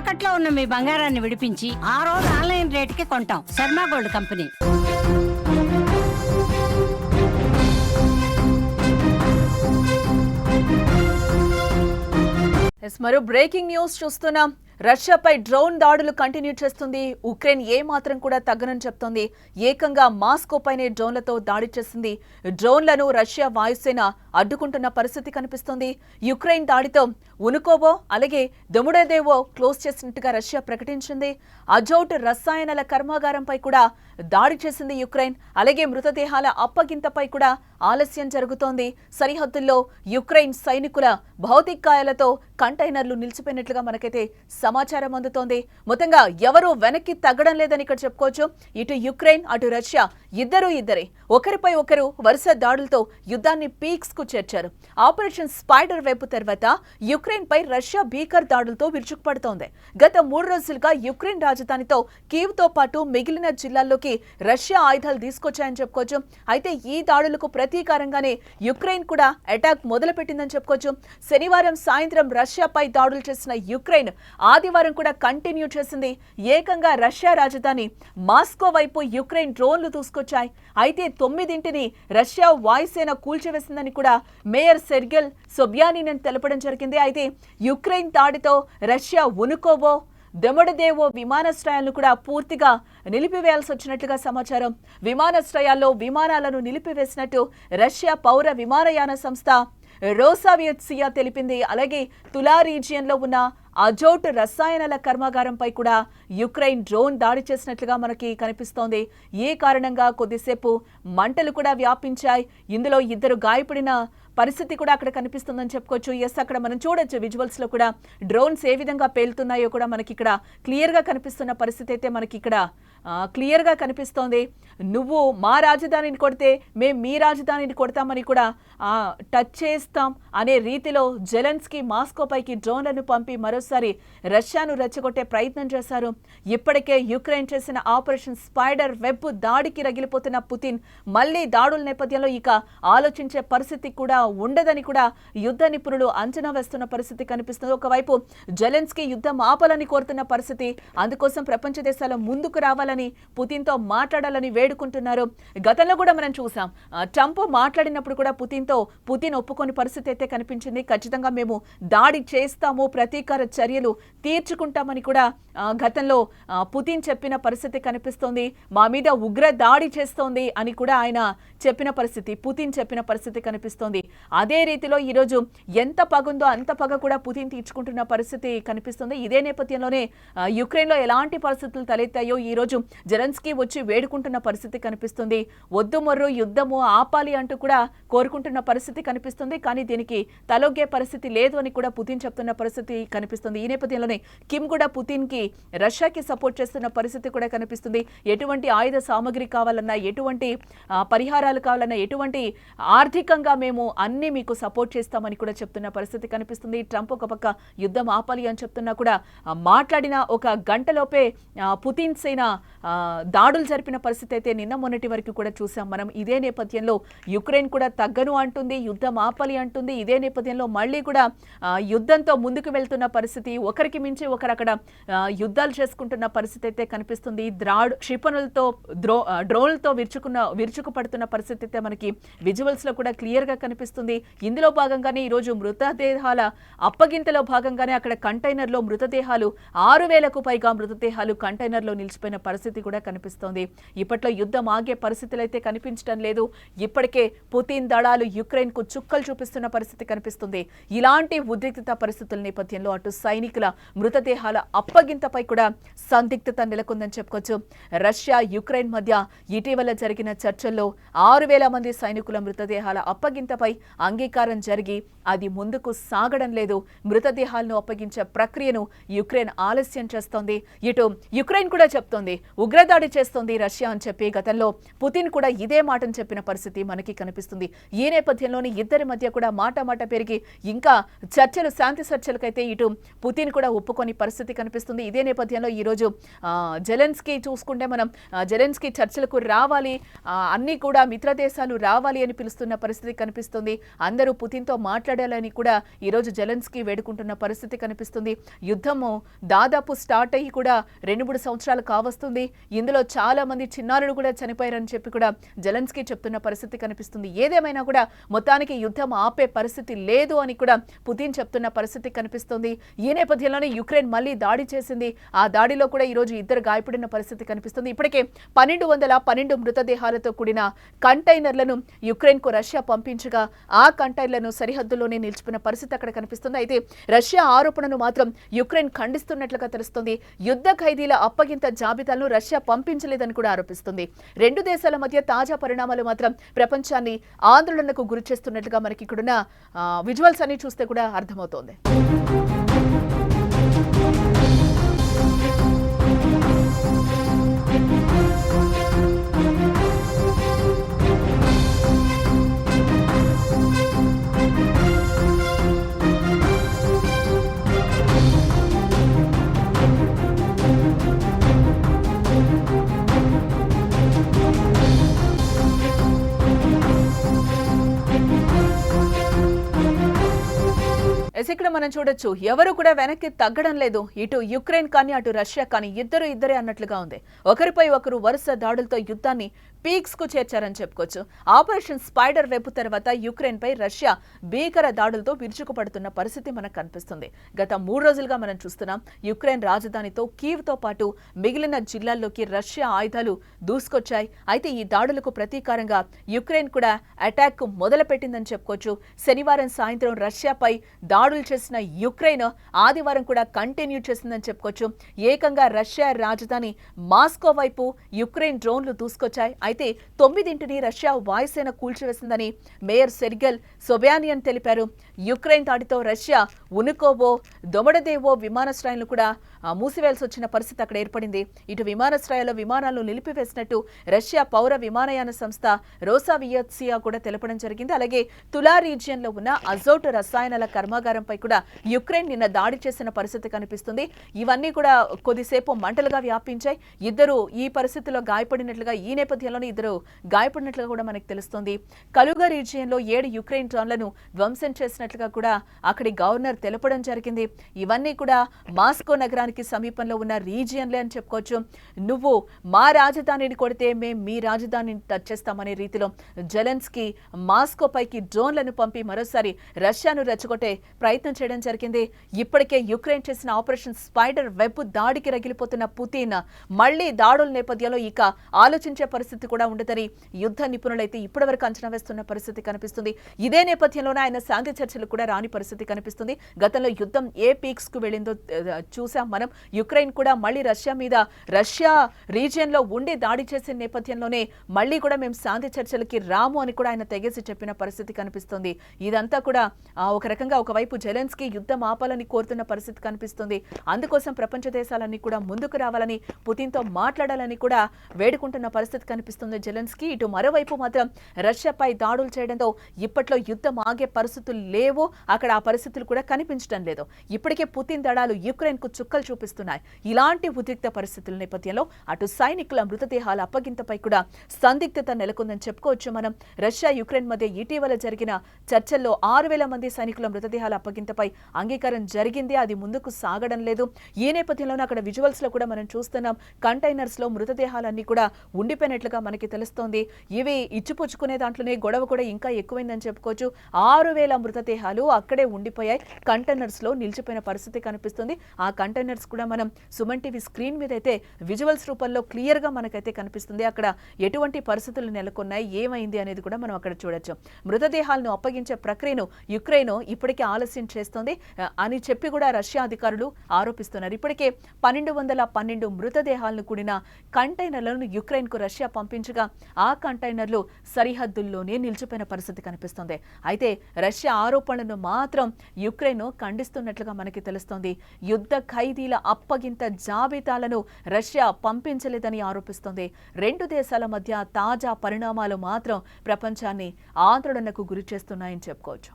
తాకట్లో ఉన్న మీ బంగారాన్ని విడిపించి ఆ రోజు ఆన్లైన్ రేటుకి కొంటాం. Sharma gold company. మరో బ్రేకింగ్ న్యూస్ చూస్తున్నాం. రష్యాపై డ్రోన్ దాడులు కంటిన్యూ చేస్తుంది. ఉక్రెయిన్ ఏ మాత్రం కూడా తగ్గనని చెప్తోంది. ఏకంగా మాస్కోపైనే డ్రోన్లతో దాడి చేసింది. డ్రోన్లను రష్యా వాయుసేన అడ్డుకుంటున్న పరిస్థితి కనిపిస్తోంది. యుక్రెయిన్ దాడితో ఉనుకోవో అలాగే దొముడేదేవో క్లోజ్ చేసినట్టుగా రష్యా ప్రకటించింది. అజౌట్ రసాయనాల కర్మాగారంపై కూడా దాడి చేసింది యుక్రెయిన్. అలాగే మృతదేహాల అప్పగింతపై కూడా ఆలస్యం జరుగుతోంది. సరిహద్దుల్లో యుక్రెయిన్ సైనికుల భౌతికాయాలతో కంటైనర్లు నిలిచిపోయినట్లుగా మనకైతే సమాచారం అందుతోంది. మొత్తంగా ఎవరూ వెనక్కి తగ్గడం లేదని ఇక్కడ చెప్పుకోవచ్చు. ఇటు యుక్రెయిన్ అటు రష్యా ఇద్దరే ఒకరిపై ఒకరు వరుస దాడులతో యుద్ధాన్ని పీక్స్ కు చేర్చారు. ఆపరేషన్ స్పైడర్ వెబ్ తర్వాత యుక్రెయిన్ పై రష్యా భీకర్ దాడులతో విరుచుకుపడుతోంది. గత 3 రోజులుగా యుక్రెయిన్ రాజధానితో కీవ్ తో పాటు మిగిలిన జిల్లాల్లోకి రష్యా ఆయుధాలు తీసుకొచ్చాయని చెప్పుకోవచ్చు. అయితే ఈ దాడులకు ప్రతీకారంగానే యుక్రెయిన్ కూడా అటాక్ మొదలుపెట్టిందని చెప్పుకోవచ్చు. శనివారం సాయంత్రం రష్యాపై దాడులు చేసిన యుక్రెయిన్ ఆదివారం కూడా కంటిన్యూ చేసింది. ఏకంగా రష్యా రాజధాని మాస్కో వైపు యుక్రెయిన్ డ్రోన్లు దూసుకొచ్చాయి. అయితే 9ంటిని రష్యా వాయుసేన కూల్చివేసిందని కూడా మేయర్ సెర్గెల్ సోబ్యానిన్ తెలపడం జరిగింది. అయితే యుక్రెయిన్ దాడితో రష్యా ఉనుకోవో దొముడేదేవో విమానాశ్రయాలను కూడా పూర్తిగా నిలిపివేయాల్సి వచ్చినట్లుగా సమాచారం. విమానాశ్రయాల్లో విమానాలను నిలిపివేసినట్టు రష్యా పౌర విమానయాన సంస్థ రోసావియత్సియా తెలిపింది. అలాగే తులా రీజియన్లో ఉన్న అజౌట్ రసాయనాల కర్మాగారంపై కూడా యుక్రెయిన్ డ్రోన్ దాడి చేసినట్లుగా మనకి కనిపిస్తోంది. ఏ కారణంగా కొద్దిసేపు మంటలు కూడా వ్యాపించాయి. ఇందులో 2 గాయపడిన పరిస్థితి కూడా అక్కడ కనిపిస్తుందని చెప్పుకోవచ్చు. అక్కడ మనం చూడొచ్చు విజువల్స్ లో కూడా డ్రోన్స్ ఏ విధంగా పేలుతున్నాయో కూడా మనకి ఇక్కడ క్లియర్ గా కనిపిస్తున్న పరిస్థితి అయితే మనకి ఇక్కడ క్లియర్ గా కనిపిస్తోంది. నువ్వు మా రాజధానిని కొడితే మేము మీ రాజధానిని కొడతామని కూడా టచ్ చేస్తాం అనే రీతిలో జెలెన్స్కీ మాస్కో పైకి డ్రోన్లను పంపి మరోసారి రష్యాను రెచ్చగొట్టే ప్రయత్నం చేశారు. ఇప్పటికే యుక్రెయిన్ చేసిన ఆపరేషన్ స్పైడర్ వెబ్ దాడికి రగిలిపోతున్న పుతిన్ మళ్లీ దాడుల నేపథ్యంలో ఇక ఆలోచించే పరిస్థితి కూడా ఉండదని కూడా యుద్ధ నిపుణులు అంచనా వేస్తున్న పరిస్థితి కనిపిస్తుంది. ఒకవైపు జెలెన్స్కీ యుద్ధం ఆపాలని కోరుతున్న పరిస్థితి. అందుకోసం ప్రపంచ దేశాలు ముందుకు రావాలని పుతిన్తో మాట్లాడాలని వేడుకుంటున్నారు. గతంలో కూడా మనం చూసాం ట్రంప్ మాట్లాడినప్పుడు కూడా పుతిన్ ఒప్పుకొని పరిస్థితి అయితే కనిపించింది. ఖచ్చితంగా మేము దాడి చేస్తాము, ప్రతీకార చర్యలు తీర్చుకుంటామని కూడా గతంలో పుతిన్ చెప్పిన పరిస్థితి కనిపిస్తోంది. మా మీద ఉగ్ర దాడి చేస్తోంది అని కూడా ఆయన చెప్పిన పరిస్థితి, పుతిన్ చెప్పిన పరిస్థితి కనిపిస్తోంది. అదే రీతిలో ఈరోజు ఎంత పగుందో అంత పగ కూడా పుతిన్ తీర్చుకుంటున్న పరిస్థితి కనిపిస్తుంది. ఇదే నేపథ్యంలోనే యుక్రెయిన్లో ఎలాంటి పరిస్థితులు తలెత్తాయో ఈ రోజు జెలెన్స్కీ వచ్చి వేడుకుంటున్న పరిస్థితి కనిపిస్తుంది. వద్దు మొర్రు యుద్ధము ఆపాలి అంటూ కూడా కోరుకుంటున్న పరిస్థితి కనిపిస్తుంది. కానీ దీనికి తలొగ్గే పరిస్థితి లేదు అని కూడా పుతిన్ చెప్తున్న పరిస్థితి కనిపిస్తుంది. ఈ నేపథ్యంలోనే కిమ్ కూడా పుతిన్ కి రష్యాకి సపోర్ట్ చేస్తున్న పరిస్థితి కూడా కనిపిస్తుంది. ఎటువంటి ఆయుధ సామగ్రి కావాలన్నా, ఎటువంటి పరిహారాలు కావాలన్నా, ఎటువంటి ఆర్థికంగా మేము అన్ని మీకు సపోర్ట్ చేస్తామని కూడా చెప్తున్న పరిస్థితి కనిపిస్తుంది. ట్రంప్ ఒక పక్క యుద్ధం ఆపాలి అని చెప్తున్నా కూడా మాట్లాడిన ఒక గంటలోపే పుతిన్ సేన దాడులు జరిపిన పరిస్థితి అయితే నిన్న మొన్నటి వరకు కూడా చూసాం మనం. ఇదే నేపథ్యంలో యుక్రెయిన్ కూడా తగ్గను అంటుంది, యుద్ధం ఆపాలి అంటుంది. ఇదే నేపథ్యంలో మళ్ళీ కూడా యుద్ధంతో ముందుకు వెళ్తున్న పరిస్థితి, ఒకరికి మించి ఒకరు అక్కడ యుద్ధాలు చేసుకుంటున్న పరిస్థితి అయితే కనిపిస్తుంది. క్షిపణులతో డ్రోన్లతో విరుచుకుపడుతున్న పరిస్థితి అయితే మనకి విజువల్స్ లో కూడా క్లియర్ గా కనిపిస్తుంది. ఇందులో భాగంగానే ఈ రోజు మృతదేహాల అప్పగింతలో భాగంగానే అక్కడ కంటైనర్ లో మృతదేహాలు 6,000కు పైగా మృతదేహాలు కంటైనర్ లో నిలిచిపోయిన పరిస్థితి కూడా కనిపిస్తోంది. ఇప్పట్లో యుద్ధం ఆగే పరిస్థితులు అయితే కనిపించడం లేదు. ఇప్పటికే పుతిన్ దళాలు యుక్రెయిన్ కు చుక్కలు చూపిస్తున్న పరిస్థితి కనిపిస్తుంది. ఇలాంటి ఉద్రిక్తత పరిస్థితుల నేపథ్యంలో అటు సైనికుల మృతదేహాల అప్పగింతపై కూడా సందిగ్ధత నెలకొందని చెప్పుకోవచ్చు. రష్యా యుక్రెయిన్ మధ్య ఇటీవల జరిగిన చర్చల్లో 6,000 మంది సైనికుల మృతదేహాల అప్పగింతపై అంగీకారం జరిగి అది ముందుకు సాగడం లేదు. మృతదేహాలను అప్పగించే ప్రక్రియను యుక్రెయిన్ ఆలస్యం చేస్తోంది. ఇటు యుక్రెయిన్ కూడా చెప్తోంది ఉగ్రదాడి చేస్తోంది రష్యా అని చెప్పి గతంలో పుతిన్ కూడా ఇదే మాటను చెప్పిన పరిస్థితి మనకి కనిపిస్తుంది. ఈ నేపథ్యంలోని ఇద్దరి మధ్య కూడా మాట పెరిగి ఇంకా చర్చలు, శాంతి చర్చలకైతే ఇటు పుతిన్ కూడా ఒప్పుకొని పరిస్థితి కనిపిస్తుంది. ఇదే నేపథ్యంలో ఈ రోజు జెలెన్స్కీ చూసుకుంటే మనం జెలెన్స్కీ చర్చలకు రావాలి, అన్ని కూడా మిత్ర దేశాలు రావాలి అని పిలుస్తున్న పరిస్థితి కనిపిస్తుంది. కనిపిస్తుంది. అందరూ పుతిన్తో మాట్లాడాలని కూడా ఈరోజు జెలెన్స్కీ వేడుకుంటున్న పరిస్థితి కనిపిస్తుంది. యుద్ధము దాదాపు స్టార్ట్ అయ్యి కూడా 2-3 సంవత్సరాలు కావస్తుంది. ఇందులో చాలా మంది చిన్నారులు కూడా చనిపోయారని చెప్పి కూడా జెలెన్స్కీ చెప్తున్న పరిస్థితి కనిపిస్తుంది. ఏదేమైనా కూడా మొత్తానికి యుద్ధం ఆపే పరిస్థితి లేదు అని కూడా పుతిన్ చెప్తున్న పరిస్థితి కనిపిస్తుంది. ఈ నేపథ్యంలోనే యుక్రెయిన్ మళ్లీ దాడి చేసింది. ఆ దాడిలో కూడా ఈ రోజు 2 గాయపడిన పరిస్థితి కనిపిస్తుంది. ఇప్పటికే 1212 మృతదేహాలతో కూడిన కంటైనర్లను యుక్రెయిన్ కు రష్యా పంపించగా ఆ కంటైనర్లను సరిహద్దులోనే నిలిచిపోయిన పరిస్థితి అక్కడ కనిపిస్తుంది. అయితే రష్యా ఆరోపణను మాత్రం యుక్రెయిన్ ఖండిస్తున్నట్లుగా తెలుస్తుంది. యుద్ధ ఖైదీల అప్పగింత జాబితాలను రష్యా పంపించలేదని కూడా ఆరోపిస్తుంది. 2 దేశాల మధ్య తాజా పరిణామాలు మాత్రం ప్రపంచాన్ని ఆందోళనకు గురి చేస్తున్నట్లుగా మనకి ఇక్కడున్న విజువల్స్ అన్ని చూస్తే కూడా అర్థమవుతోంది. ఇక్కడ మనం చూడొచ్చు, ఎవరు కూడా వెనక్కి తగ్గడం లేదు. ఇటు యుక్రెయిన్ కానీ అటు రష్యా కానీ ఇద్దరే అన్నట్లుగా ఉంది. ఒకరిపై ఒకరు వరుస దాడులతో యుద్ధాన్ని పీక్స్ కు చేర్చారని చెప్పుకోవచ్చు. ఆపరేషన్ స్పైడర్ వెబ్ తర్వాత యుక్రెయిన్ పై రష్యా భీకర దాడులతో విరుచుకుపడుతున్న పరిస్థితి మనకు కనిపిస్తుంది. గత 3 రోజులుగా మనం చూస్తున్నాం. యుక్రెయిన్ రాజధానితో కీవ్ తో పాటు మిగిలిన జిల్లాల్లోకి రష్యా ఆయుధాలు దూసుకొచ్చాయి. అయితే ఈ దాడులకు ప్రతీకారంగా యుక్రెయిన్ కూడా అటాక్ మొదలుపెట్టిందని చెప్పుకోవచ్చు. శనివారం సాయంత్రం రష్యాపై దాడులు చేసిన యుక్రెయిన్ ఆదివారం కూడా కంటిన్యూ చేసిందని చెప్పుకోవచ్చు. ఏకంగా రష్యా రాజధాని మాస్కో వైపు యుక్రెయిన్ డ్రోన్లు దూసుకొచ్చాయి. అయితే 9ంటిని రష్యా వాయుసేన కూల్చివేసిందని మేయర్ సెర్గెల్ సోబ్యానియన్ తెలిపారు. యుక్రెయిన్ దాడితో రష్యా ఉనుకోవో దొమడదేవో విమానాశ్రయాలను కూడా మూసివేయాల్సి వచ్చిన పరిస్థితి అక్కడ ఏర్పడింది. ఇటు విమానాశ్రయాల్లో విమానాలను నిలిపివేసినట్టు రష్యా పౌర విమానయాన సంస్థ రోసావియత్సియా కూడా తెలపడం జరిగింది. అలాగే తులా రీజియన్ లో ఉన్న అజోట్ రసాయనాల కర్మాగారంపై కూడా యుక్రెయిన్ నిన్న దాడి చేసిన పరిస్థితి కనిపిస్తుంది. ఇవన్నీ కూడా కొద్దిసేపు మంటలుగా వ్యాపించాయి. ఇద్దరు ఈ పరిస్థితిలో గాయపడినట్లుగా, ఈ నేపథ్యంలోనే ఇద్దరు గాయపడినట్లుగా కూడా మనకు తెలుస్తోంది. కలుగా రీజియన్ లో 7 యుక్రెయిన్ డ్రోన్లను ధ్వంసం చేసినట్లుగా కూడా అక్కడి గవర్నర్ తెలపడం జరిగింది. ఇవన్నీ కూడా మాస్కో నగరానికి సమీపంలో ఉన్న రీజియన్లే అని చెప్పుకోవచ్చు. నువ్వు మా రాజధానిని కొడితే మేం మీ రాజధానిని టచ్ చేస్తామనే రీతిలో జెలెన్స్కీ మాస్కో పైకి డ్రోన్లను పంపి మరోసారి రష్యాను రెచ్చగొట్టే ప్రయత్నం చేయడం జరిగింది. ఇప్పటికే యుక్రెయిన్ చేసిన ఆపరేషన్ స్పైడర్ వెబ్ దాడికి రగిలిపోతున్న పుతిన్ మళ్లీ దాడుల నేపథ్యంలో ఇక ఆలోచించే పరిస్థితి కూడా ఉండదని యుద్ధ నిపుణులైతే ఇప్పటివరకు అంచనా వేస్తున్న పరిస్థితి కనిపిస్తుంది. ఇదే నేపథ్యంలోనే ఆయన శాంతి చర్చలు కూడా రాని పరిస్థితి కనిపిస్తుంది. గతంలో యుద్ధం ఏ పీక్స్ కు వెళ్ళిందో చూసాం మనం. యుక్రెయిన్ కూడా మళ్లీ రష్యా మీద రష్యా రీజియన్ లో ఉండి దాడి చేసిన నేపథ్యంలోనే మళ్లీ కూడా మేము శాంతి చర్చలకి రాము అని కూడా ఆయన తెగేసి చెప్పిన పరిస్థితి కనిపిస్తుంది. ఇదంతా కూడా ఒక రకంగా ఒకవైపు జెలెన్స్కీ యుద్ధం ఆపాలని కోరుతున్న పరిస్థితి కనిపిస్తుంది. అందుకోసం ప్రపంచ దేశాలన్నీ కూడా ముందుకు రావాలని, పుతిన్తో మాట్లాడాలని కూడా వేడుకుంటున్న పరిస్థితి కనిపిస్తుంది జెలెన్స్కీ. ఇటు మరోవైపు మాత్రం రష్యాపై దాడులు చేయడంతో ఇప్పట్లో యుద్ధం ఆగే పరిస్థితులు లేవు. అక్కడ ఆ పరిస్థితులు కూడా కనిపించడం లేదు. ఇప్పటికే పుతిన్ దళాలు యుక్రెయిన్ కు చుక్కలు చూపిస్తున్నాయి. ఇలాంటి ఉద్రిక్త పరిస్థితుల నేపథ్యంలో అటు సైనికుల మృతదేహాల అప్పగింతపై కూడా సందిగ్ధత నెలకొందని చెప్పుకోవచ్చు మనం. రష్యా యుక్రెయిన్ మధ్య ఇటీవల జరిగిన చర్చల్లో 6000 మంది సైనికుల మృతదేహాల అప్పగింతపై అంగీకారం జరిగింది. అది ముందుకు సాగడం లేదు. ఈ నేపథ్యంలోనే అక్కడ విజువల్స్ లో కూడా మనం చూస్తున్నాం. కంటైనర్స్ లో మృతదేహాలన్నీ కూడా ఉండిపోయినట్లుగా మనకి తెలుస్తోంది. ఇవి ఇచ్చిపుచ్చుకునే దాంట్లోనే గొడవ కూడా ఇంకా ఎక్కువైందని చెప్పుకోవచ్చు. 6000 మృతదేహాలు అక్కడే ఉండిపోయాయి. కంటైనర్స్ లో నిలిచిపోయిన పరిస్థితి కనిపిస్తుంది. ఆ కంటైనర్స్ కూడా మనం సుమన్ టీవీ స్క్రీన్ మీద అయితే విజువల్స్ రూపంలో క్లియర్ గా మనకైతే కనిపిస్తుంది. అక్కడ ఎటువంటి పరిస్థితులు నెలకొన్నాయి, ఏమైంది అనేది కూడా మనం అక్కడ చూడొచ్చు. మృతదేహాలను అప్పగించే ప్రక్రియను యుక్రెయిన్ ఇప్పటికే ఆలస్యం చేస్తోంది అని చెప్పి కూడా రష్యా అధికారులు ఆరోపిస్తున్నారు. ఇప్పటికే 1212 మృతదేహాలను కూడిన కంటైనర్లను యుక్రెయిన్ కు రష్యా పంపించగా ఆ కంటైనర్లు సరిహద్దుల్లోనే నిలిచిపోయిన పరిస్థితి కనిపిస్తుంది. అయితే రష్యా ఆరోపణలను మాత్రం యుక్రెయిన్ ఖండిస్తున్నట్లుగా మనకి తెలుస్తోంది. యుద్ధ ఖైదీల అప్పగింత జాబితాలను రష్యా పంపించలేదని ఆరోపిస్తోంది. 2 దేశాల మధ్య తాజా పరిణామాలు మాత్రం ప్రపంచాన్ని ఆందోళనకు గురి చేస్తున్నాయని చెప్పుకోవచ్చు.